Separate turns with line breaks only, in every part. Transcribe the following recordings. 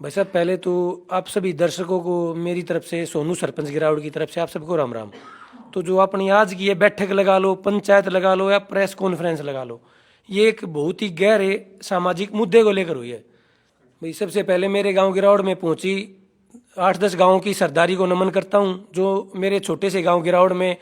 भाई साहब, पहले तो आप सभी दर्शकों को मेरी तरफ से, सोनू सरपंच गिरावड़ की तरफ से आप सबको राम राम। तो जो अपनी आज की ये बैठक लगा लो, पंचायत लगा लो या प्रेस कॉन्फ्रेंस लगा लो, ये एक बहुत ही गहरे सामाजिक मुद्दे को लेकर हुई है। भाई सबसे पहले मेरे गांव गिरावड़ में पहुंची 8-10 गांवों की सरदारी को नमन करता हूं। जो मेरे छोटे से गांव गिरावड़ में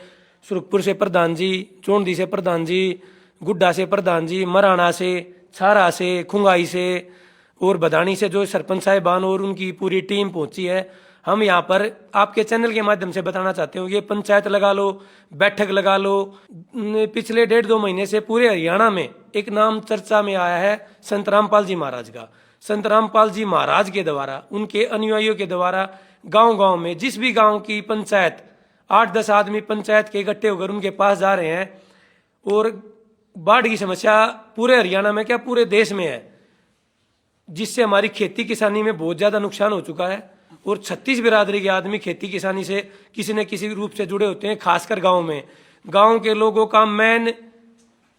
सुरखपुर से प्रधान जी, चोंडी से प्रधान जी, गुड्डा से प्रधान जी, मराना से, छारा से, खुंगाई से और बदानी से जो सरपंच साहिबान और उनकी पूरी टीम पहुंची है, हम यहाँ पर आपके चैनल के माध्यम से बताना चाहते हो, ये पंचायत लगा लो, बैठक लगा लो। पिछले 1.5-2 महीने से पूरे हरियाणा में एक नाम चर्चा में आया है संत रामपाल जी महाराज का। संत रामपाल जी महाराज के द्वारा, उनके अनुयायियों के द्वारा गांव गांव में जिस भी गांव की पंचायत 8-10 आदमी पंचायत के इकट्ठे होकर उनके पास जा रहे हैं, और बाढ़ की समस्या पूरे हरियाणा में क्या पूरे देश में है, जिससे हमारी खेती किसानी में बहुत ज़्यादा नुकसान हो चुका है। और 36 बिरादरी के आदमी खेती किसानी से किसी न किसी रूप से जुड़े होते हैं, खासकर गांव में। गांव के लोगों का मेन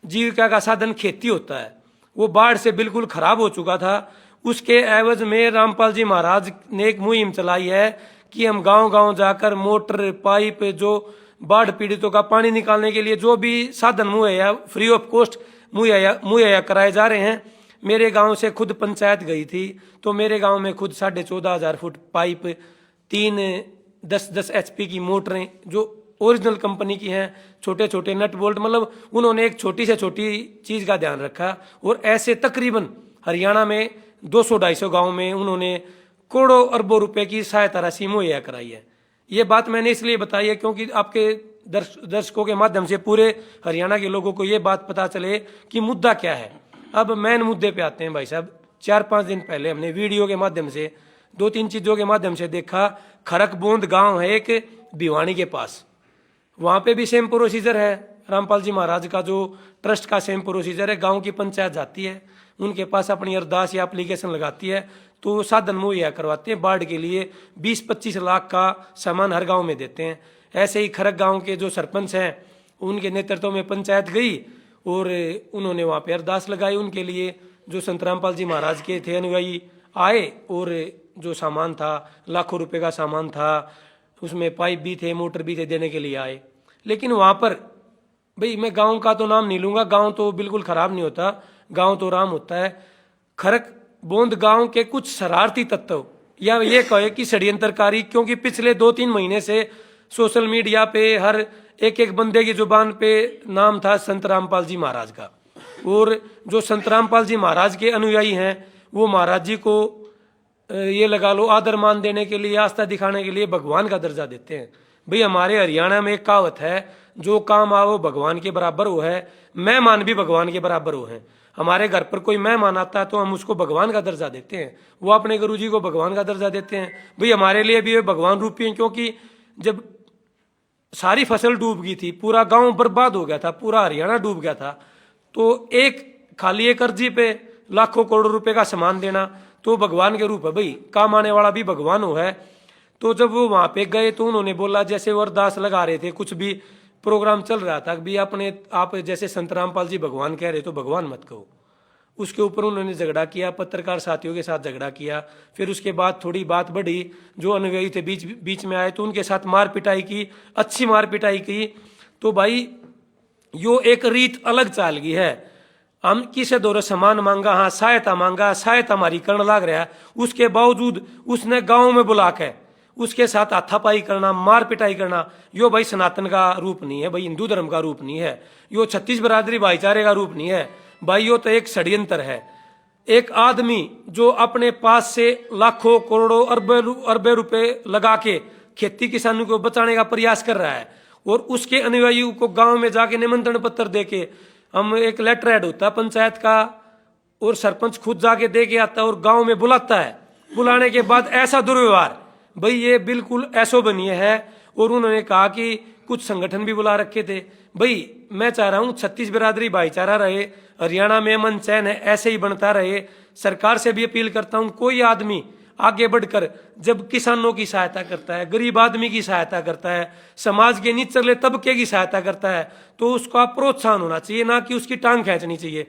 जीविका का साधन खेती होता है, वो बाढ़ से बिल्कुल खराब हो चुका था। उसके एवज में रामपाल जी महाराज ने एक मुहिम चलाई है कि हम गांव गांव जाकर मोटर, पाइप, जो बाढ़ पीड़ितों का पानी निकालने के लिए जो भी साधन मुहैया फ्री ऑफ कॉस्ट मुहैया कराए जा रहे हैं। मेरे गांव से खुद पंचायत गई थी, तो मेरे गांव में खुद 14,500 फुट पाइप, 3 10-10 HP की मोटरें जो ओरिजिनल कंपनी की हैं, छोटे छोटे नट बोल्ट, मतलब उन्होंने एक छोटी से छोटी चीज़ का ध्यान रखा। और ऐसे तकरीबन हरियाणा में 200-250 गाँव में उन्होंने करोड़ों अरबों रुपए की सहायता राशि मुहैया कराई है। ये बात मैंने इसलिए बताई है क्योंकि आपके दर्शकों के माध्यम से पूरे हरियाणा के लोगों को ये बात पता चले कि मुद्दा क्या है। अब मेन मुद्दे पे आते हैं भाई साहब। 4-5 दिन पहले हमने वीडियो के माध्यम से 2-3 चीज़ों के माध्यम से देखा, खरकबोंद गांव है एक भिवानी के पास, वहाँ पे भी सेम प्रोसीजर है। रामपाल जी महाराज का जो ट्रस्ट का सेम प्रोसीजर है। गांव की पंचायत जाती है, उनके पास अपनी अरदास या एप्लीकेशन लगाती है, तो साधन मुहैया करवाते हैं। बाढ़ के लिए 20-25 लाख का सामान हर गाँव में देते हैं। ऐसे ही खरक गाँव के जो सरपंच हैं, उनके नेतृत्व में पंचायत गई और उन्होंने वहाँ पे अरदास लगाई उनके लिए। जो संत रामपाल जी महाराज के थे अनुयायी आए, और जो सामान था, लाखों रुपए का सामान था, उसमें पाइप भी थे, मोटर भी थे, देने के लिए आए। लेकिन वहाँ पर भाई, मैं गांव का तो नाम नहीं लूँगा, गांव तो बिल्कुल ख़राब नहीं होता, गांव तो राम होता है। खरक बोंद गांव के कुछ शरारती तत्व, या ये कहे कि षड्यंत्रकारी, क्योंकि पिछले 2-3 महीने से सोशल मीडिया पे हर एक बंदे की जुबान पे नाम था संत रामपाल जी महाराज का। और जो संत रामपाल जी महाराज के अनुयायी हैं, वो महाराज जी को ये लगा लो आदर मान देने के लिए, आस्था दिखाने के लिए भगवान का दर्जा देते हैं। भाई, हमारे हरियाणा में एक कहावत है, जो काम आओ भगवान के बराबर वो है, मेहमान भी भगवान के बराबर वो है। हमारे घर पर कोई मेहमान आता है तो हम उसको भगवान का दर्जा देते हैं, वो अपने गुरुजी को भगवान का दर्जा देते हैं। भाई, हमारे लिए भी वे भगवान रूपी हैं, क्योंकि जब सारी फसल डूब गई थी, पूरा गांव बर्बाद हो गया था, पूरा हरियाणा डूब गया था, तो एक खाली एक अर्जी पे लाखों करोड़ों रुपए का सामान देना तो भगवान के रूप है। भाई, काम आने वाला भी भगवान हो है। तो जब वो वहां पे गए तो उन्होंने बोला, जैसे वो अरदास लगा रहे थे, कुछ भी प्रोग्राम चल रहा था, भी अपने आप जैसे संत रामपाल जी भगवान कह रहे तो भगवान मत कहो। उसके ऊपर उन्होंने झगड़ा किया, पत्रकार साथियों के साथ झगड़ा किया। फिर उसके बाद थोड़ी बात बढ़ी, जो अनुयायी थे बीच बीच में आए तो उनके साथ मार पिटाई की, अच्छी मार पिटाई की। तो भाई, यो एक रीत अलग चाल गई है। हम किसे दौरे सामान मांगा, हाँ सहायता मांगा, सहायता हमारी करण लाग रहा है, उसके बावजूद उसने गांव में बुला के उसके साथ हाथापाई करना, मार पिटाई करना, यो भाई सनातन का रूप नहीं है, भाई हिंदू धर्म का रूप नहीं है, यो 36 बिरादरी भाईचारे का रूप नहीं है। भाई, यो तो एक षड्यंत्र है। एक आदमी जो अपने पास से लाखों करोड़ों अरबे रुपए लगा के खेती किसानों को बचाने का प्रयास कर रहा है, और उसके अनुयायियों को गांव में जाके निमंत्रण पत्र देके, हम एक लेटर हेड होता है पंचायत का, और सरपंच खुद जाके दे के आता है और गांव में बुलाता है। बुलाने के बाद ऐसा दुर्व्यवहार, भाई ये बिल्कुल अशोभनीय है। और उन्होंने कहा कि कुछ संगठन भी बुला रखे थे। भाई, मैं चाह रहा हूं 36 बिरादरी भाईचारा रहे, हरियाणा में अमन चैन है, ऐसे ही बनता रहे। सरकार से भी अपील करता हूं, कोई आदमी आगे बढ़कर जब किसानों की सहायता करता है, गरीब आदमी की सहायता करता है, समाज के निचले तबके की सहायता करता है, तो उसका प्रोत्साहन होना चाहिए, ना कि उसकी टांग खींचनी चाहिए।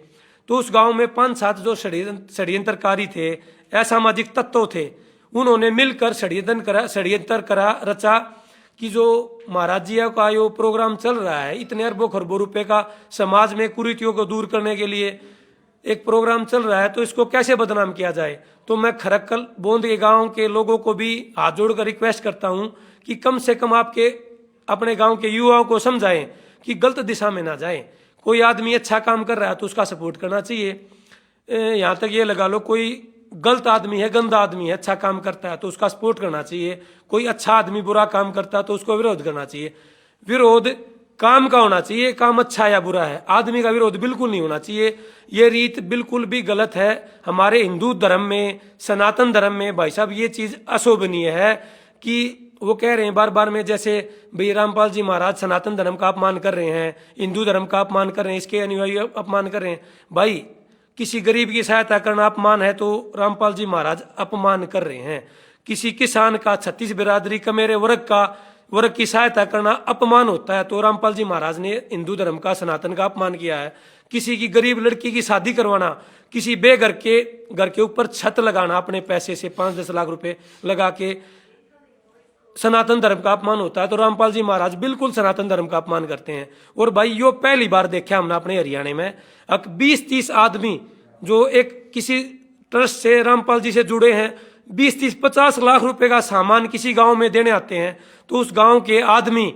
तो उस गांव में 5-7 जो षड्यंत्रकारी थे, असामाजिक तत्व थे, उन्होंने मिलकर षड्यंत्र करा रचा कि जो महाराज जी का यो प्रोग्राम चल रहा है, इतने अरबों खरबों रुपए का समाज में कुरीतियों को दूर करने के लिए एक प्रोग्राम चल रहा है, तो इसको कैसे बदनाम किया जाए। तो मैं खरक्कल बोंद के गांव के लोगों को भी हाथ जोड़कर रिक्वेस्ट करता हूं कि कम से कम आपके अपने गांव के युवाओं को समझाएं कि गलत दिशा में ना जाएं। कोई आदमी अच्छा काम कर रहा है तो उसका सपोर्ट करना चाहिए। यहाँ तक ये लगा लो, कोई गलत आदमी है, गंदा आदमी है, अच्छा काम करता है तो उसका सपोर्ट करना चाहिए। कोई अच्छा आदमी बुरा काम करता है तो उसको विरोध करना चाहिए। विरोध काम का होना चाहिए, काम अच्छा या बुरा है, आदमी का विरोध बिल्कुल नहीं होना चाहिए। ये रीत बिल्कुल भी गलत है। हमारे हिंदू धर्म में, सनातन धर्म में भाई साहब ये चीज अशोभनीय है कि वो कह रहे हैं बार बार में, जैसे भाई रामपाल जी महाराज सनातन धर्म का अपमान कर रहे हैं, हिंदू धर्म का अपमान कर रहे हैं, इसके अनुयायी अपमान कर रहे हैं। भाई किसी गरीब की सहायता करना अपमान है तो रामपाल जी महाराज अपमान कर रहे हैं। किसी किसान का, छत्तीस बिरादरी का, मेरे वर्ग की सहायता करना अपमान होता है तो रामपाल जी महाराज ने हिंदू धर्म का, सनातन का अपमान किया है। किसी की गरीब लड़की की शादी करवाना, किसी बेघर के घर के ऊपर छत लगाना अपने पैसे से 5-10 लाख रुपए लगा के, सनातन धर्म का अपमान होता है तो रामपाल जी महाराज बिल्कुल सनातन धर्म का अपमान करते हैं। और भाई यो पहली बार देखा हमने अपने हरियाणा में 20-30 आदमी जो एक किसी ट्रस्ट से रामपाल जी से जुड़े हैं, 20-30-50 लाख रुपए का सामान किसी गांव में देने आते हैं तो उस गांव के आदमी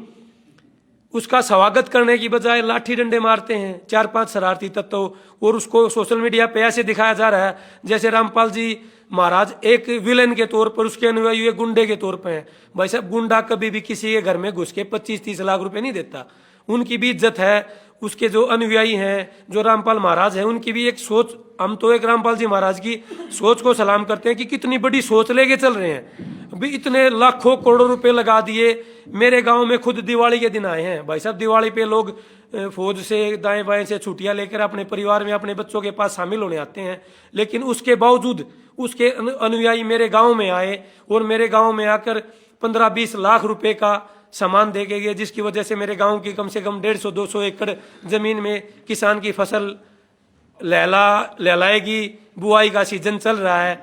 उसका स्वागत करने की बजाय लाठी डंडे मारते हैं 4-5 शरारती तत्व, और उसको सोशल मीडिया पे ऐसे दिखाया जा रहा है जैसे रामपाल जी महाराज एक विलेन के तौर पर, उसके अनुयायी एक गुंडे के तौर पर हैं। भाई साहब गुंडा कभी भी किसी के घर में घुस के 25-30 लाख रुपए नहीं देता। उनकी भी इज्जत है। उसके जो अनुयायी हैं, जो रामपाल महाराज हैं, उनकी भी एक सोच, हम तो एक रामपाल जी महाराज की सोच को सलाम करते हैं कि कितनी बड़ी सोच लेके चल रहे हैं। अभी इतने लाखों करोड़ों रुपए लगा दिए। मेरे गांव में खुद दिवाली के दिन आए हैं भाई साहब, दिवाली पे लोग फौज से, दाएं बाएं से छुट्टियां लेकर अपने परिवार में, अपने बच्चों के पास शामिल होने आते हैं। लेकिन उसके बावजूद उसके अनुयायी मेरे गांव में आए और मेरे गांव में आकर 15-20 लाख रुपए का सामान दे के गए, जिसकी वजह से मेरे गांव की कम से कम 150-200 एकड़ जमीन में किसान की फसल लहलाएगी। बुआई का सीजन चल रहा है,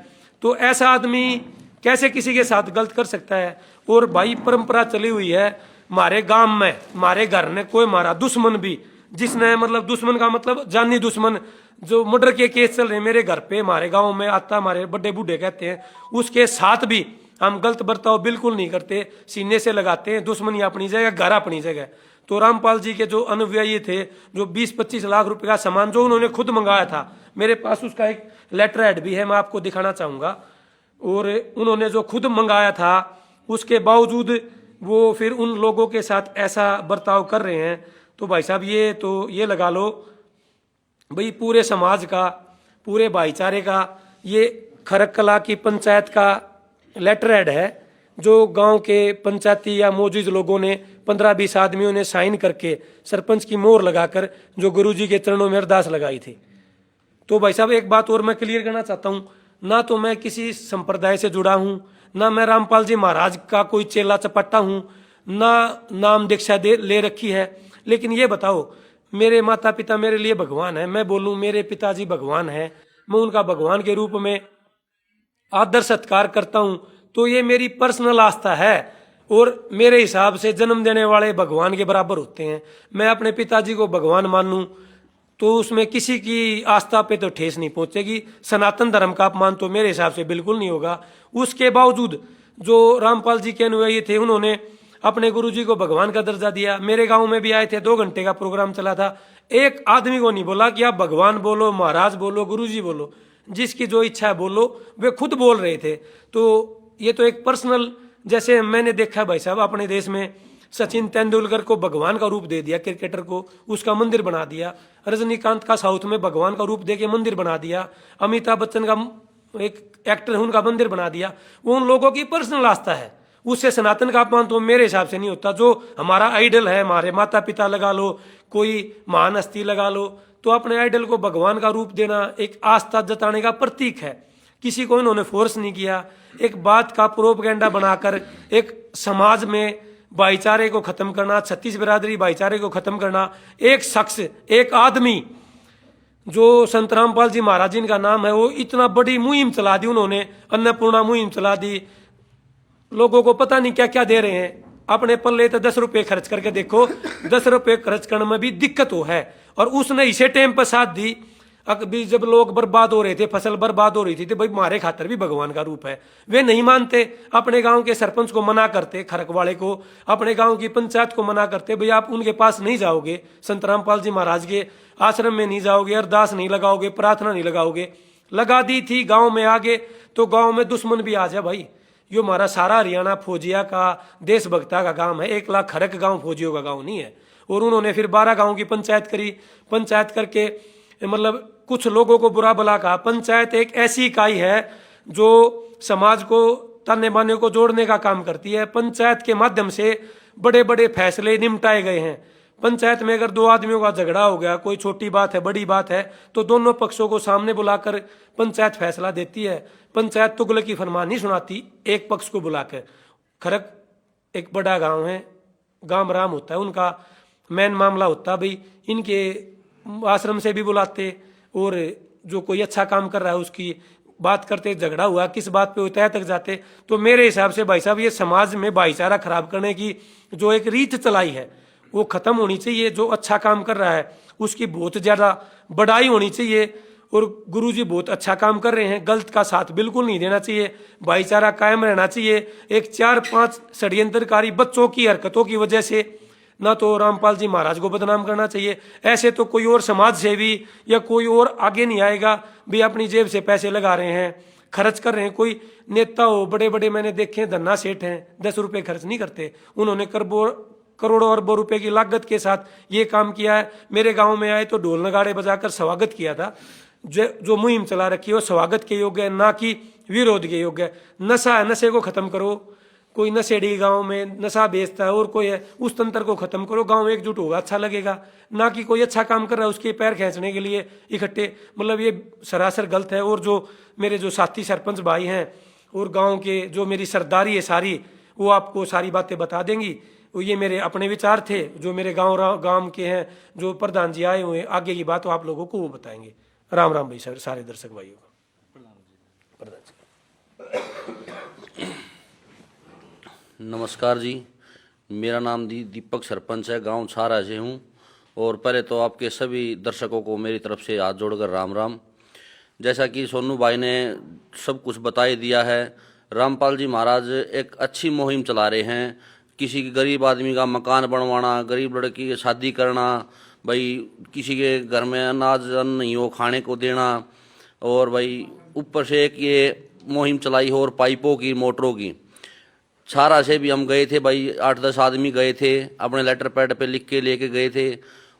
तो ऐसा आदमी कैसे किसी के साथ गलत कर सकता है। और भाई परंपरा चली हुई है हमारे गांव में, हमारे घर ने कोई हमारा दुश्मन भी, जिसने मतलब दुश्मन का मतलब जानी दुश्मन, जो मर्डर के केस चल रहे मेरे घर पे, हमारे गांव में आता, हमारे बड़े बूढ़े कहते हैं, उसके साथ भी हम गलत बर्ताव बिल्कुल नहीं करते, सीने से लगाते हैं। दुश्मनी अपनी जगह, घर अपनी जगह। तो रामपाल जी के जो अनुयायी थे, जो 20-25 लाख रुपए का सामान जो उन्होंने खुद मंगाया था, मेरे पास उसका एक लेटर हेड भी है, मैं आपको दिखाना चाहूंगा। और उन्होंने जो खुद मंगाया था उसके बावजूद वो फिर उन लोगों के साथ ऐसा बर्ताव कर रहे हैं। तो भाई साहब ये लगा लो भाई पूरे समाज का, पूरे भाईचारे का, ये खरककला की पंचायत का लेटर हेड है, जो गांव के पंचायती या मौजूद लोगों ने 15-20 आदमियों ने साइन करके सरपंच की मोहर लगाकर जो गुरुजी के चरणों में अरदास लगाई थी। तो भाई साहब एक बात और मैं क्लियर करना चाहता हूं, ना तो मैं किसी संप्रदाय से जुड़ा हूं, ना मैं रामपाल जी महाराज का कोई चेला चपट्टा हूं, ना नाम दीक्षा ले रखी है। लेकिन ये बताओ, मेरे माता पिता मेरे लिए भगवान है। मैं बोलूं मेरे पिताजी भगवान है, मैं उनका भगवान के रूप में आदर सत्कार करता हूं, तो ये मेरी पर्सनल आस्था है और मेरे हिसाब से जन्म देने वाले भगवान के बराबर होते हैं। मैं अपने पिताजी को भगवान मानूं तो उसमें किसी की आस्था पे तो ठेस नहीं पहुंचेगी। सनातन धर्म का अपमान तो मेरे हिसाब से बिल्कुल नहीं होगा। उसके बावजूद जो रामपाल जी के अनुयायी थे, उन्होंने अपने गुरुजी को भगवान का दर्जा दिया। मेरे गांव में भी आए थे, 2 घंटे का प्रोग्राम चला था। एक आदमी को नहीं बोला कि आप भगवान बोलो, महाराज बोलो, गुरुजी बोलो, जिसकी जो इच्छा है बोलो, वे खुद बोल रहे थे। तो ये तो एक पर्सनल, जैसे मैंने देखा भाई साहब अपने देश में सचिन तेंदुलकर को भगवान का रूप दे दिया, क्रिकेटर को, उसका मंदिर बना दिया। रजनीकांत का साउथ में भगवान का रूप दे के मंदिर बना दिया। अमिताभ बच्चन का एक एक्टर है, उनका मंदिर बना दिया। वो उन लोगों की पर्सनल आस्था है, उससे सनातन का अपमान तो मेरे हिसाब से नहीं होता। जो हमारा आइडल है, हमारे माता पिता लगा लो, कोई महान हस्ती लगा लो, तो अपने आइडल को भगवान का रूप देना एक आस्था जताने का प्रतीक है। किसी को इन्होंने फोर्स नहीं किया। एक बात का प्रोपगेंडा बनाकर एक समाज में भाईचारे को खत्म करना, 36 बिरादरी भाईचारे को खत्म करना, एक शख्स, एक आदमी जो संत रामपाल जी महाराज जी का नाम है, वो इतना बड़ी मुहिम चला दी उन्होंने, अन्नपूर्णा मुहिम चला दी। लोगों को पता नहीं क्या क्या दे रहे हैं। अपने पल्ले तो 10 रुपए खर्च करके देखो, 10 रुपए खर्च करने में भी दिक्कत हो है। और उसने इसे टाइम पर साथ दी। अभी जब लोग बर्बाद हो रहे थे, फसल बर्बाद हो रही थी, तो भाई हमारे खातर भी भगवान का रूप है। वे नहीं मानते, अपने गांव के सरपंच को मना करते, खरक वाले को, अपने गांव की पंचायत को मना करते, भाई आप उनके पास नहीं जाओगे, संत रामपाल जी महाराज के आश्रम में नहीं जाओगे, अरदास नहीं लगाओगे, प्रार्थना नहीं लगाओगे। लगा दी थी, गाँव में आगे तो गाँव में दुश्मन भी आ जाए भाई। यो हमारा सारा हरियाणा फौजिया का, देशभक्ता का गांव है। 1 लाख खरक गांव फौजियों का गांव नहीं है। और उन्होंने फिर 12 गांव की पंचायत करी। पंचायत करके मतलब कुछ लोगों को बुरा भला कहा। पंचायत एक ऐसी इकाई है जो समाज को, ताने बाने को जोड़ने का काम करती है। पंचायत के माध्यम से बड़े बड़े फैसले निपटाए गए हैं। पंचायत में अगर 2 आदमियों का झगड़ा हो गया, कोई छोटी बात है, बड़ी बात है, तो दोनों पक्षों को सामने बुलाकर पंचायत फैसला देती है। पंचायत तुगलक की फरमान नहीं सुनाती एक पक्ष को बुलाकर। खरक एक बड़ा गांव है, गांव राम होता है, उनका मेन मामला होता है भाई। इनके आश्रम से भी बुलाते, और जो कोई अच्छा काम कर रहा है उसकी बात करते, झगड़ा हुआ किस बात पे तय तक जाते। तो मेरे हिसाब से भाई साहब, ये समाज में भाईचारा खराब करने की जो एक रीत चलाई है वो खत्म होनी चाहिए। जो अच्छा काम कर रहा है उसकी बहुत ज्यादा बड़ाई होनी चाहिए। और गुरुजी बहुत अच्छा काम कर रहे हैं, गलत का साथ बिल्कुल नहीं देना चाहिए, भाईचारा कायम रहना चाहिए। एक 4-5 षड्यंत्रकारी बच्चों की हरकतों की वजह से ना तो रामपाल जी महाराज को बदनाम करना चाहिए। ऐसे तो कोई और समाज सेवी या कोई और आगे नहीं आएगा भी अपनी जेब से पैसे लगा रहे हैं, खर्च कर रहे हैं। कोई नेता हो, बड़े बड़े मैंने देखे हैं, धन्ना सेठ हैं, 10 रुपए खर्च नहीं करते। उन्होंने करोड़ों अरबों रुपए की लागत के साथ ये काम किया है। मेरे गांव में आए तो ढोल नगाड़े बजाकर स्वागत किया था। जो मुहिम चला रखी है वो स्वागत के योग्य है, ना कि विरोध के योग्य है। नशा है, नशे को खत्म करो। कोई नशेड़ी गांव में नशा बेचता है और कोई है, उस तंत्र को खत्म करो। गांव एकजुट होगा, अच्छा लगेगा। ना कि कोई अच्छा काम कर रहा है उसके पैर खींचने के लिए इकट्ठे, मतलब ये सरासर गलत है। और जो मेरे जो साथी सरपंच भाई हैं और गांव के जो मेरी सरदारी है सारी, वो आपको सारी बातें बता देंगी। वो ये मेरे अपने विचार थे, जो मेरे गांव के हैं, जो प्रधान जी आए हुए हैं, आगे की बात वो आप लोगों को वो बताएंगे। राम राम भाई सर, सारे दर्शक भाइयों को प्रधान जी।
नमस्कार जी, मेरा नाम दीपक सरपंच है, गांव छारा से हूं। और पहले तो आपके सभी दर्शकों को मेरी तरफ से हाथ जोड़कर राम राम। जैसा कि सोनू भाई ने सब कुछ बता ही दिया है, रामपाल जी महाराज एक अच्छी मुहिम चला रहे हैं। किसी के गरीब आदमी का मकान बनवाना, गरीब लड़की की शादी करना, भाई किसी के घर में अनाज नहीं हो खाने को देना, और भाई ऊपर से एक ये मुहिम चलाई हो और पाइपों की, मोटरों की। छारा से भी हम गए थे भाई, 8-10 आदमी गए थे, अपने लेटर पैड पे लिख के लेके गए थे।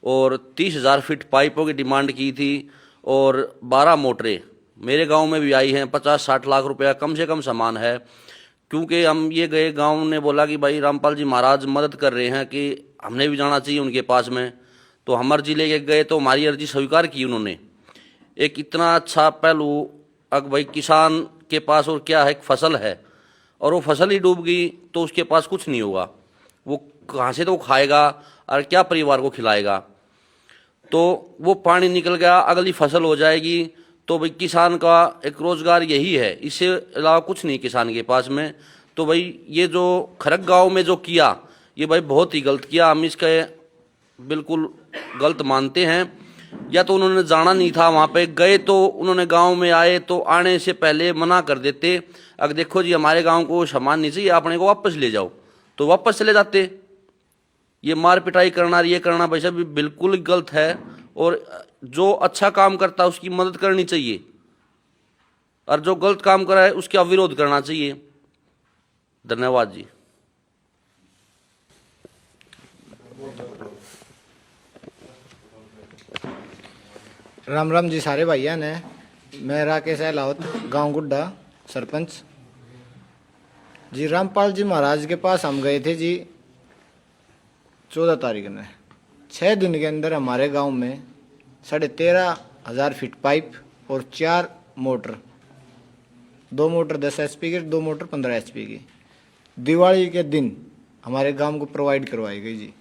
और 30,000 फीट पाइपों की डिमांड की थी और 12 मोटरें मेरे गांव में भी आई हैं। 50-60 लाख रुपया कम से कम सामान है। क्योंकि हम ये गए, गांव ने बोला कि भाई रामपाल जी महाराज मदद कर रहे हैं कि हमने भी जाना चाहिए उनके पास में। तो हमारे जिले के गए तो हमारी अर्जी स्वीकार की उन्होंने। एक इतना अच्छा पहलू, अगर भाई किसान के पास और क्या है, एक फसल है और वो फसल ही डूब गई तो उसके पास कुछ नहीं होगा। वो कहाँ से तो खाएगा और क्या परिवार को खिलाएगा। तो वो पानी निकल गया, अगली फसल हो जाएगी। तो भाई किसान का एक रोजगार यही है, इससे अलावा कुछ नहीं किसान के पास में। तो भाई ये जो खरक गांव में जो किया, ये भाई बहुत ही गलत किया। हम इसके बिल्कुल गलत मानते हैं। या तो उन्होंने जाना नहीं था, वहाँ पे गए तो उन्होंने गांव में आए तो आने से पहले मना कर देते। अगर देखो जी हमारे गांव को सामान नहीं चाहिए, अपने को वापस ले जाओ, तो वापस चले जाते। ये मार पिटाई करना, ये करना भाई साहब बिल्कुल गलत है। और जो अच्छा काम करता है उसकी मदद करनी चाहिए, और जो गलत काम कर रहा है उसका विरोध करना चाहिए। धन्यवाद जी।
राम राम जी सारे भाइयों ने। मैं राकेश अहलावत, गांव गुड्डा, सरपंच जी। रामपाल जी महाराज के पास हम गए थे जी 14 तारीख में। 6 दिन के अंदर हमारे गांव में 13,500 फीट पाइप और 4 मोटर, 2 मोटर 10 HP की, 2 मोटर 15 HP की, दिवाली के दिन हमारे गांव को प्रोवाइड करवाई गई जी।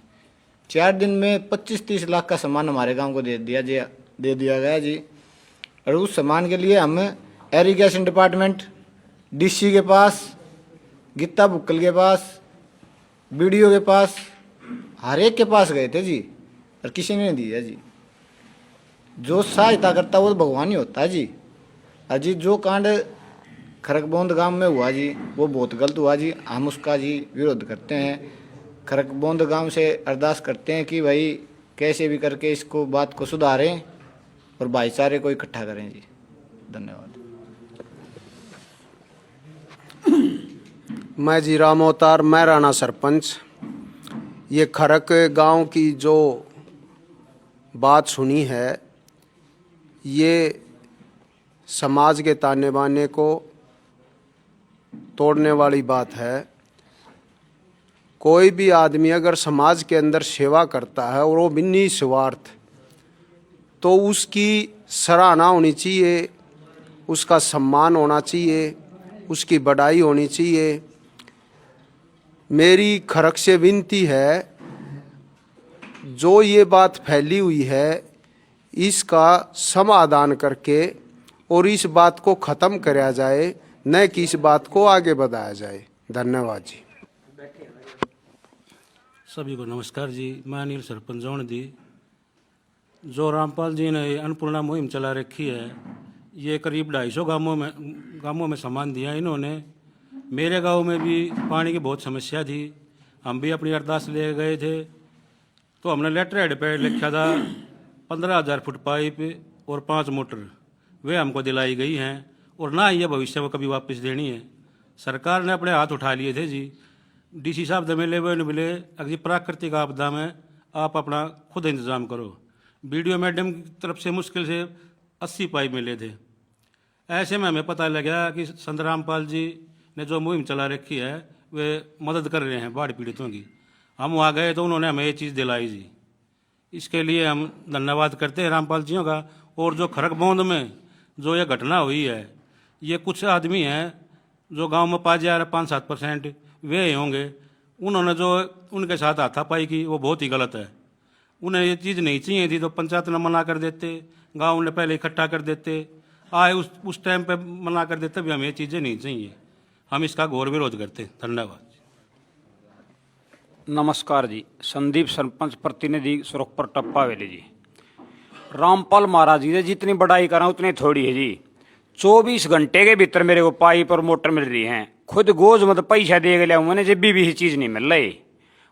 4 दिन में 25-30 लाख का सामान हमारे गांव को दे दिया जी दे दिया गया जी। और उस सामान के लिए हम एरीगेशन डिपार्टमेंट, डीसी के पास, गीता बुक्कल के पास, बीडीओ के पास, हर एक के पास गए थे जी, और किसी ने नहीं दिया जी। जो सहायता करता वो तो भगवान ही होता है जी। और जी जो कांड खरकबोंद गांव में हुआ जी, वो बहुत गलत हुआ जी। हम उसका जी विरोध करते हैं। खरकबोंद गांव से अरदास करते हैं कि भाई कैसे भी करके इसको बात को सुधारें और भाईचारे को इकट्ठा करें जी। धन्यवाद।
मैं जी राम अवतार, मैं राणा सरपंच। ये खरक गांव की जो बात सुनी है, ये समाज के ताने बाने को तोड़ने वाली बात है। कोई भी आदमी अगर समाज के अंदर सेवा करता है और वो भी निस्वार्थ, तो उसकी सराहना होनी चाहिए, उसका सम्मान होना चाहिए, उसकी बड़ाई होनी चाहिए। मेरी खरक से विनती है, जो ये बात फैली हुई है इसका समाधान करके और इस बात को ख़त्म कराया जाए, न कि इस बात को आगे बढ़ाया जाए। धन्यवाद जी।
सभी को नमस्कार जी। मैं अनिल सरपंच जौनदी। जो रामपाल जी ने अन्नपूर्णा मुहिम चला रखी है, ये करीब 250 गांवों में सामान दिया इन्होंने। मेरे गांव में भी पानी की बहुत समस्या थी, हम भी अपनी अरदास ले गए थे, तो हमने लेटर हेड पे लिखा था 15,000 फुट पाइप और 5 मोटर, वे हमको दिलाई गई हैं और ना ये भविष्य में कभी वापस देनी है। सरकार ने अपने हाथ उठा लिए थे जी। डीसी साहब मिले हुए नहीं मिले, अगर प्राकृतिक आपदा में आप अपना खुद इंतज़ाम करो। बीडीओ मैडम की तरफ से मुश्किल से 80 पाइप मिले थे। ऐसे में हमें पता लगा कि संत रामपाल जी ने जो मुहिम चला रखी है वे मदद कर रहे हैं बाढ़ पीड़ितों की। हम वहाँ गए तो उन्होंने हमें ये चीज़ दिलाई जी। इसके लिए हम धन्यवाद करते हैं रामपाल जियों का। और जो खरकबोंद में जो ये घटना हुई है, ये कुछ आदमी हैं जो गांव में 5-7% वे ही होंगे, उन्होंने जो उनके साथ हाथापाई की वो बहुत ही गलत है। उन्हें ये चीज़ नहीं चाहिए थी तो पंचायत ने मना कर देते, गांव ने पहले इकट्ठा कर देते, आए उस टाइम पे मना कर देते भी हमें ये चीज़ें नहीं चाहिए। हम इसका घोर विरोध करते हैं। धन्यवाद।
नमस्कार जी। संदीप सरपंच प्रतिनिधि सुरखपुर टप्पा वेली जी। रामपाल महाराज जी ने जितनी बड़ाई करा उतनी थोड़ी है जी। 24 घंटे के भीतर मेरे को पाइप और मोटर मिल रही हैं। खुद गोज मत पैसा दे गया मैंने, जब भी ये चीज़ नहीं मिल रही।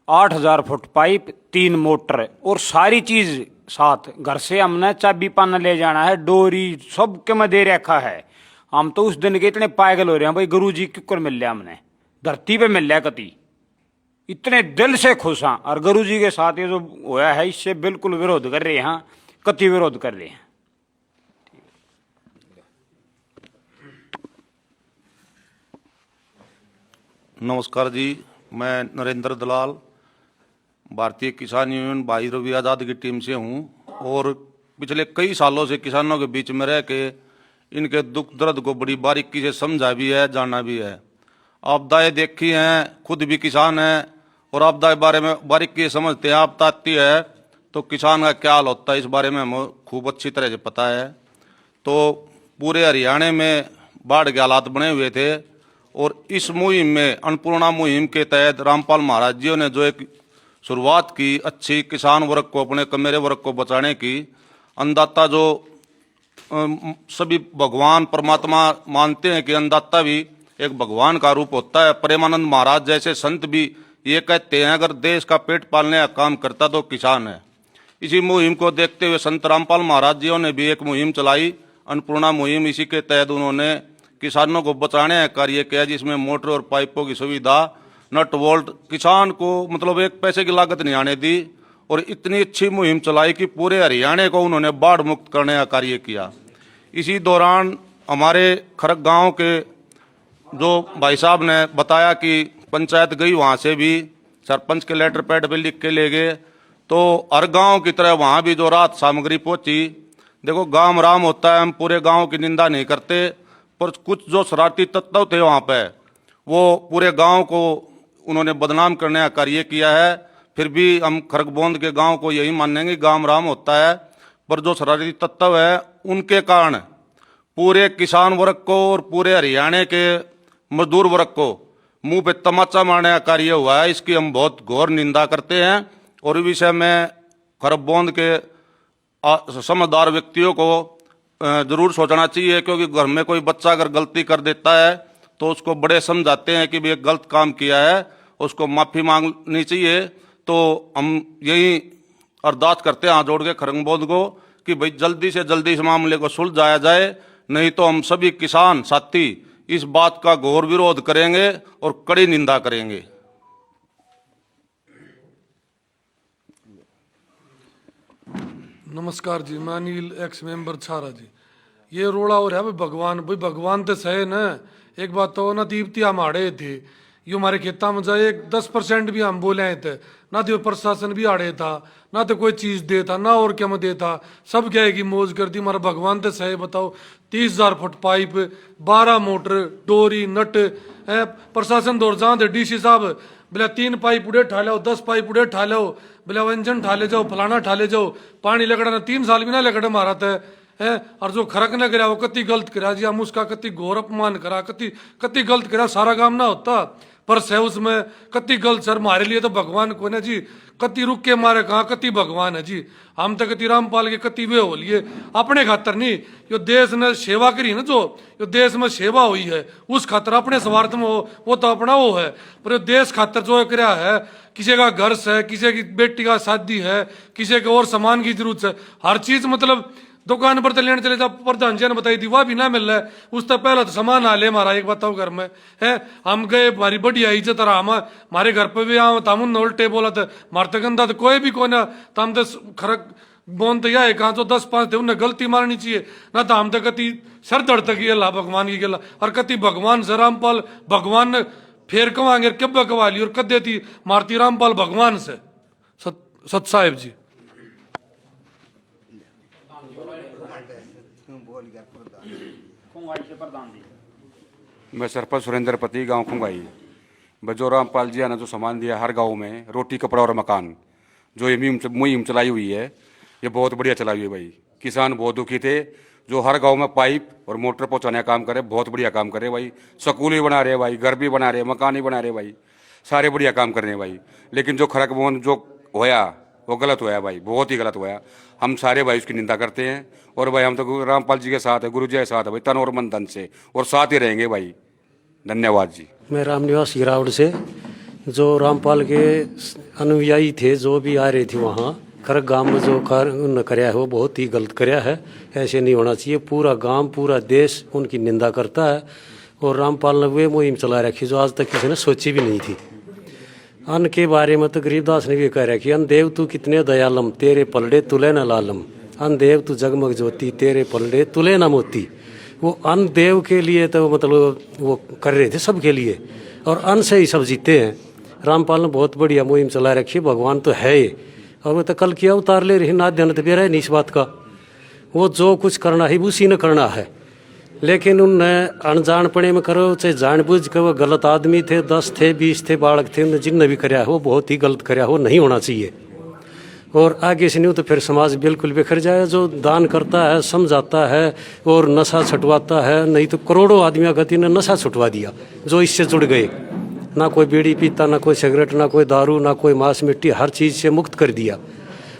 8,000 फुट पाइप, 3 मोटर और सारी चीज़ साथ। घर से हमने चाबी पाना ले जाना है, डोरी सब के में दे रखा है। हम तो उस दिन के इतने पागल हो रहे हैं भाई, गुरु जी क्यों मिल रहा हमने, धरती पे मिल रहा कति। इतने दिल से खुश हैं और गुरु जी के साथ ये जो होया है इससे बिल्कुल विरोध कर रहे हैं, कति विरोध कर रहे हैं।
नमस्कार जी, मैं नरेंद्र दलाल भारतीय किसान यूनियन भाई रवि आज़ाद की टीम से हूं और पिछले कई सालों से किसानों के बीच में रह के इनके दुख दर्द को बड़ी बारीकी से समझा भी है, जाना भी है। आपदाएं देखी हैं, खुद भी किसान हैं और आपदाएं बारे में बारीकी से समझते हैं। आपदा आती है तो किसान का क्या हाल होता है इस बारे में हमें खूब अच्छी तरह से पता है। तो पूरे हरियाणा में बाढ़ के हालात बने हुए थे और इस मुहिम में, अन्नपूर्णा मुहिम के तहत रामपाल महाराज जी ने जो एक शुरुआत की अच्छी, किसान वर्ग को, अपने कमेरे वर्ग को बचाने की, अन्नदाता जो सभी भगवान परमात्मा मानते हैं कि अन्नदाता भी एक भगवान का रूप होता है। प्रेमानंद महाराज जैसे संत भी ये कहते हैं अगर देश का पेट पालने का काम करता तो किसान है। इसी मुहिम को देखते हुए संत रामपाल महाराज जी ने भी एक मुहिम चलाई, अन्नपूर्णा मुहिम। इसी के तहत उन्होंने किसानों को बचाने का कार्य किया, जिसमें मोटर और पाइपों की सुविधा, नट बोल्ट, किसान को मतलब 1 पैसे की लागत नहीं आने दी और इतनी अच्छी मुहिम चलाई कि पूरे हरियाणा को उन्होंने बाढ़ मुक्त करने का कार्य किया। इसी दौरान हमारे खरक गांव के जो भाई साहब ने बताया कि पंचायत गई, वहाँ से भी सरपंच के लेटर पैड पे लिख के ले गए, तो हर गांव की तरह वहाँ भी जो राहत सामग्री पहुंची। देखो गांव राम होता है, हम पूरे गांव की निंदा नहीं करते, पर कुछ जो शरारती तत्व थे वहाँ पे वो पूरे गांव को उन्होंने बदनाम करने का कार्य किया है। फिर भी हम खरकबोंद के गांव को यही मानेंगे गांव राम होता है, पर जो शरारती तत्व है उनके कारण पूरे किसान वर्ग को और पूरे हरियाणा के मजदूर वर्ग को मुंह पे तमाचा मारने का कार्य हुआ है। इसकी हम बहुत घोर निंदा करते हैं और इस विषय में खरबोंद के समझदार व्यक्तियों को जरूर सोचना चाहिए, क्योंकि घर में कोई बच्चा अगर गलती कर देता है तो उसको बड़े समझाते हैं कि भी गलत काम किया है, उसको माफी मांगनी चाहिए। तो हम यही अरदास करते हैं हाथ जोड़ के खरबोंद को कि भाई जल्दी से जल्दी इस मामले को सुलझाया जाए, नहीं तो हम सभी किसान साथी इस बात का घोर विरोध करेंगे और कड़ी निंदा करेंगे।
नमस्कार जी, मैं अनिल एक्स मेंबर छारा जी। ये रोड़ा हो रहा है भाई भगवान तो सहे न। एक बात तो ना दीप्ति हम आड़े थे, यो हमारे खेता में जाए 10% भी हम बोले थे ना, तो प्रशासन भी आड़े था ना, तो कोई चीज देता ना और क्या में देता, सब क्या है कि मौज कर दी। हमारा भगवान तो सहे बताओ 30,000 फुट पाइप, 12 मोटर, डोरी नट, प्रशासन दौड़ जहाँ थे डीसी साहब बोला 3 पाइप उड़े ठा लो, 10 पाइप उड़े ठा लो, बोला व्यंजन ठा ले जाओ, फलाना ठा ले जाओ, पानी लगड़ा ना 3 साल भी ना लगड़े मारा था है। और जो खरक न करा वो कति गलत करा जी, हम उसका कति घोर अपमान करा, कति गलत करा, सारा काम ना होता पर से उसमें कति गलत। सर हमारे लिए तो भगवान को ना जी, कति रुक के मारे कहा कति भगवान है जी। हम तो कति रामपाल के कति वे हो लिए अपने खातर नहीं, यो देश ने सेवा करी ना, जो यो देश में सेवा हुई है उस खातर अपने स्वार्थ में हो वो तो अपना वो है, पर यो देश खातर जो करा है, किसी का घर है, किसी की बेटी का शादी है, किसी के और सामान की जरूरत है, हर चीज मतलब दुकान पर तो लेने चले जाओ, प्रधान जी ने बताई थी वह भी ना मिल रहा है। उस तक पहला तो सामान आ ले हमारा, एक बताओ घर में है हम गए हमारी बढ़िया इज्जत रहा, हमारे घर पे भी आओ तम उल्टे बोला था मारते गंदा तो कोई भी को ना, तम तो खरक बोन तो यह कहा तो 10-5 थे उन्हें गलती मारनी चाहिए ना, तो हम तो कति सर दर्द तक गला भगवान की गला, और कति भगवान से रामपाल भगवान ने फेर कमांगे कब कवा ली और कद देती मारती रामपाल भगवान से। सत साहेब जी
मैं सरपंच सुरेंद्रपति गांव खुंगाई। बजो रामपाल जी ने जो सामान दिया हर गांव में, रोटी कपड़ा और मकान, जो ये मुहिम चलाई हुई है ये बहुत बढ़िया चलाई हुई है भाई। किसान बहुत दुखी थे, जो हर गांव में पाइप और मोटर पहुंचाने का काम करे, बहुत बढ़िया काम करे भाई। स्कूल भी बना रहे भाई, घर भी बना रहे, मकान भी बना रहे भाई, सारे बढ़िया काम कर रहे हैं भाई। लेकिन जो खरक मोहन जो होया वो गलत होया भाई, बहुत ही गलत होया। हम सारे भाई उसकी निंदा करते हैं और भाई हम तो रामपाल जी के साथ है, गुरु जी के साथ है भाई, तन और मन धन से, और साथ ही रहेंगे भाई। धन्यवाद जी।
मैं रामनिवास गिरावड़ से, जो रामपाल के अनुयायी थे जो भी आ रहे थे वहाँ खरक गांव में जो उन्होंने कराया है वो बहुत ही गलत कराया है, ऐसे नहीं होना चाहिए। पूरा गांव पूरा देश उनकी निंदा करता है और रामपाल ने वे मुहिम चला रखी जो आज तक किसी ने सोची भी नहीं थी। अन्न के बारे में तो गरीबदास ने भी कह रखी, अन्न देव तू कितने दयालम, तेरे पलड़े तुले न लालम, अन्न देव तू जगमग ज्योति, तेरे पलड़े तुले न मोती। वो अन्न देव के लिए तो मतलब वो कर रहे थे सबके लिए, और अन्न से ही सब जीते हैं। रामपाल ने बहुत बढ़िया मुहिम चला रखी, भगवान तो है ही, और मैं तो कल किया उतार ले रही ना, ध्यान तो बेरा है नहीं इस बात का। वो जो कुछ करना है उसी ने करना है, लेकिन उनने अनजानपणे में करो चाहे जानबूझ के, वो गलत आदमी थे, 10 थे 20 थे बालक थे, उन्हें जिनने भी कराया वो बहुत ही गलत कराया, वो नहीं होना चाहिए। और आगे से नहीं तो फिर समाज बिल्कुल बिखर जाए। जो दान करता है, समझाता है और नशा छुटवाता है, नहीं तो करोड़ों आदमियों गति ने नशा छुटवा दिया जो इससे जुड़ गए, ना कोई बीड़ी पीता, ना कोई सिगरेट, ना कोई दारू, ना कोई मांस मिट्टी, हर चीज़ से मुक्त कर दिया।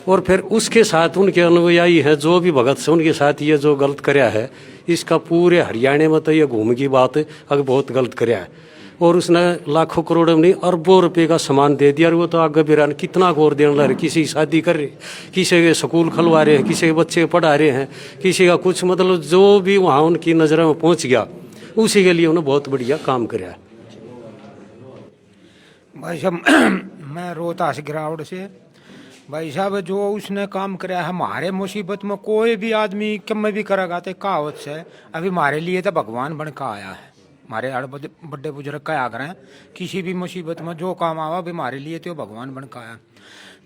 और फिर उसके साथ उनके अनुयायी हैं जो भी भगत से, उनके साथ ये जो गलत कराया है, इसका पूरे हरियाणा में तो ये घूम की बात अगर बहुत गलत कराया है। और उसने लाखों करोड़ों नहीं अरबों रुपए का सामान दे दिया, और वो तो आगे बिरान कितना गौर देने लग रहे, किसी की शादी कर रहे, किसी के स्कूल खुलवा रहे हैं, किसी के बच्चे पढ़ा रहे हैं, किसी का कुछ, मतलब जो भी वहाँ उनकी नज़रों में पहुँच गया उसी के लिए उन्होंने बहुत बढ़िया काम कराया।
भाई साहब मैं रोहतास गिरावड़ से। भाई साहब जो उसने काम कराया है, हमारे मुसीबत में कोई भी आदमी कम भी करेगा तो कहावत से अभी हमारे लिए तो भगवान बन का आया है। हमारे बड़े बुजुर्ग क्या करें, किसी भी मुसीबत में जो काम आवा भी हमारे लिए तो भगवान बन का आया।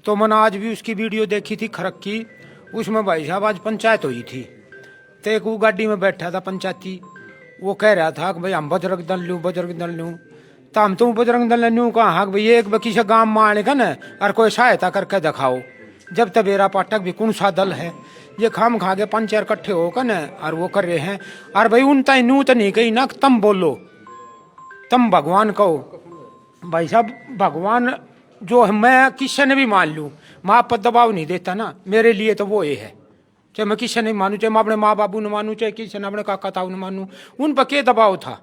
तो मैंने आज भी उसकी वीडियो देखी थी खरक की, उसमें भाई साहब आज पंचायत हुई थी, तो एक वो गाड़ी में बैठा था पंचायती, वो कह रहा था कि भाई हम बजरंग दल लूँ, बजरंग दल लूँ, तो हम तुम बजरंग दल लूँ कहा हाँ भाई एक बकी से गाँव में आने का न और कोई सहायता करके दिखाओ। जब तबेरा पाठक भी कौन सा दल है, ये खाम खा के 5-4 इकट्ठे होकर न और वो कर रहे हैं। और भाई उन तय नू तो नहीं कही ना, तुम बोलो, तुम भगवान कहो। भाई साहब भगवान जो है, मैं किसी ने भी मान लूँ, माँ पर दबाव नहीं देता ना, मेरे लिए तो वो ये है। चाहे मैं किसी ने मानूँ, चाहे मैं अपने माँ बाबू ने मानूँ, चाहे किसी ने अपने काका ताऊ ने मानूँ, उन पर क्या दबाव था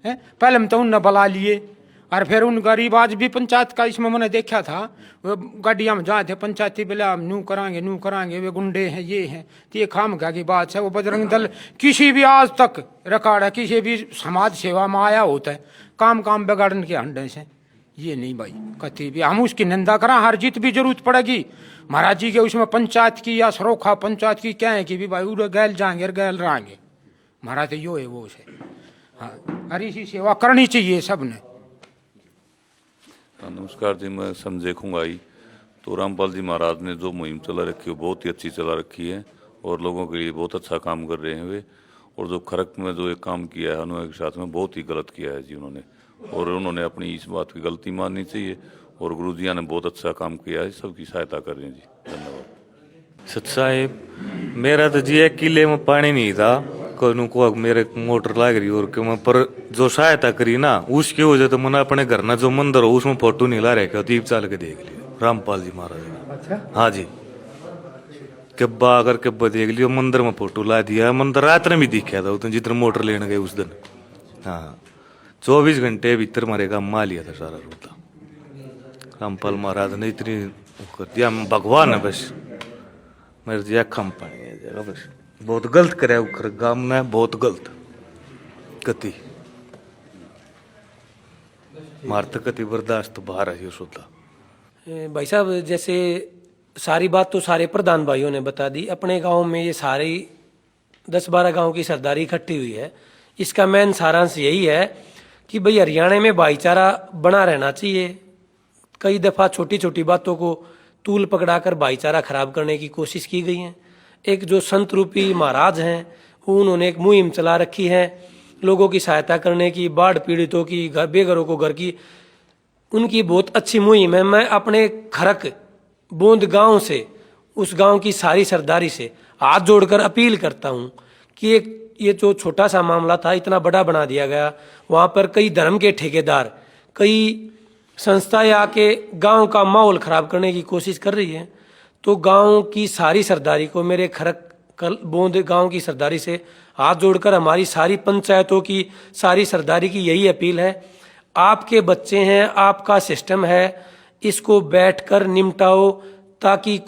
है? पहले में तो उनने बुला लिए और फिर उन गरीब आज भी पंचायत का इसमें मैंने देखा था, वो गाड़ियाँ में जाए थे पंचायती बोले हम नू कराएंगे, वे गुंडे हैं ये हैं, तो ये खाम खा की बात है। वो बजरंग दल किसी भी आज तक रिकॉर्ड है, किसी भी समाज सेवा में आया होता है, काम बिगाड़ने के हंडे से ये नहीं भाई कति भी हम उसकी निंदा करा, हर जीत भी जरूरत पड़ेगी महाराज जी के उसमें पंचायत की या सरोखा पंचायत की क्या है कि भी भाई उड़े गैल जाएंगे गैल रहेंगे महाराज, तो यो है वो से। हाँ, हर इसी सेवा करनी चाहिए सबने।
नमस्कार जी, मैं संजय खुंगाई। तो रामपाल जी महाराज ने जो मुहिम चला रखी है बहुत ही अच्छी चला रखी है और लोगों के लिए बहुत अच्छा काम कर रहे हैं वे। और जो खरक में जो एक काम किया है अनुयायी के साथ में बहुत ही गलत किया है जी उन्होंने, और उन्होंने अपनी इस बात की गलती माननी चाहिए। और गुरुजिया ने बहुत अच्छा काम किया है, सबकी सहायता कर रहे हैं जी। धन्यवाद।
सच साहेब, मेरा तो जी एक किले में पानी नहीं था, को मेरे मोटर लाग रही और मैं पर जो सहायता करी ना उसकी वजह तो मैंने अपने घर ना जो मंदिर हो उसमें फोटो नहीं ला रहे, दीप चाल के देख लिया रामपाल जी महाराज ने। अच्छा? हाँ जी, कब्बा अगर कब्बा देख लियो, मंदिर में फोटो ला दिया, मंदिर रात में भी दिखा था उस जितना मोटर लेने गए उस दिन। हाँ, 24 घंटे भीतर मारे काम मा लिया था सारा रूता। रामपाल महाराज ने इतनी कर दिया, भगवान है बस मेरे जी खम पानी जगह बस। बहुत गलत करे उखर गांव ने, बहुत गलत कति मारत कति बर्दाश्त बाहर है सोता।
भाई साहब जैसे सारी बात तो सारे प्रधान भाइयों ने बता दी। अपने गांव में ये सारी 10-12 गांव की सरदारी इकट्ठी हुई है। इसका मेन सारांश यही है कि भाई हरियाणा में भाईचारा बना रहना चाहिए। कई दफ़ा छोटी छोटी बातों को तूल पकड़ाकर भाईचारा खराब करने की कोशिश की गई है। एक जो संत रूपी महाराज हैं उन्होंने एक मुहिम चला रखी है लोगों की सहायता करने की, बाढ़ पीड़ितों की, घर बेघरों को घर की, उनकी बहुत अच्छी मुहिम है। मैं अपने खरक बोंद गांव से, उस गांव की सारी सरदारी से हाथ जोड़कर अपील करता हूं कि ये जो छोटा सा मामला था इतना बड़ा बना दिया गया। वहाँ पर कई धर्म के ठेकेदार, कई संस्थाएं आके गांव का माहौल खराब करने की कोशिश कर रही है। तो गांव की सारी सरदारी को, मेरे खरक बोंद गांव की सरदारी से हाथ जोड़कर हमारी सारी पंचायतों की सारी सरदारी की यही अपील है, आपके बच्चे हैं, आपका सिस्टम है, इसको बैठकर निपटाओ ताकि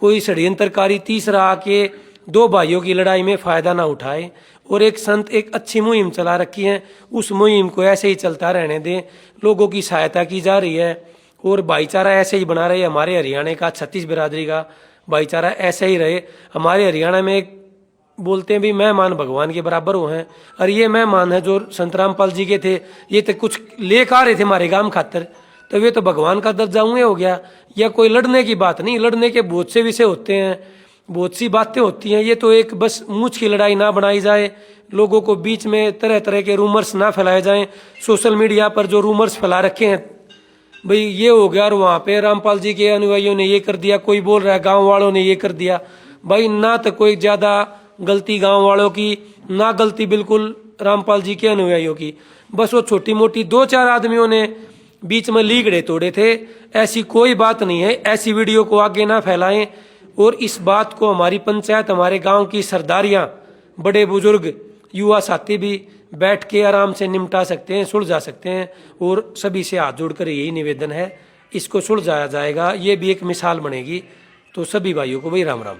कोई षड्यंत्रकारी तीसरा आके दो भाइयों की लड़ाई में फायदा ना उठाए। और एक संत एक अच्छी मुहिम चला रखी है, उस मुहिम को ऐसे ही चलता रहने दें। लोगों की सहायता की जा रही है और भाईचारा ऐसे ही बना रहे। हमारे हरियाणा का 36 बिरादरी का भाईचारा ऐसे ही रहे। हमारे हरियाणा में एक बोलते हैं भी मेहमान भगवान के बराबर हो हैं, और ये मेहमान है जो संत रामपाल जी के थे, ये तो कुछ लेकर आ रहे थे हमारे गांव खातर, तो ये तो भगवान का दर्जा हुए हो गया। या कोई लड़ने की बात नहीं, लड़ने के बहुत से विषय होते हैं, बहुत सी बातें होती हैं। ये तो एक बस मूंछ की लड़ाई ना बनाई जाए, लोगों को बीच में तरह तरह के रूमर्स ना फैलाए जाएं। सोशल मीडिया पर जो रूमर्स फैला रखे हैं, भाई ये हो गया और वहाँ पे रामपाल जी के अनुयायियों ने ये कर दिया, कोई बोल रहा है गांव वालों ने ये कर दिया। भाई ना तो कोई ज़्यादा गलती गांव वालों की, ना गलती बिल्कुल रामपाल जी के अनुयायियों की। बस वो छोटी मोटी 2-4 आदमियों ने बीच में लीगड़े तोड़े थे, ऐसी कोई बात नहीं है। ऐसी वीडियो को आगे ना फैलाएं और इस बात को हमारी पंचायत, हमारे गांव की सरदारियां, बड़े बुजुर्ग, युवा साथी भी बैठ के आराम से निपटा सकते हैं, सुलझा सकते हैं। और सभी से हाथ जोड़कर यही निवेदन है, इसको सुलझाया जाएगा, ये भी एक मिसाल बनेगी। तो सभी भाइयों को भाई राम राम।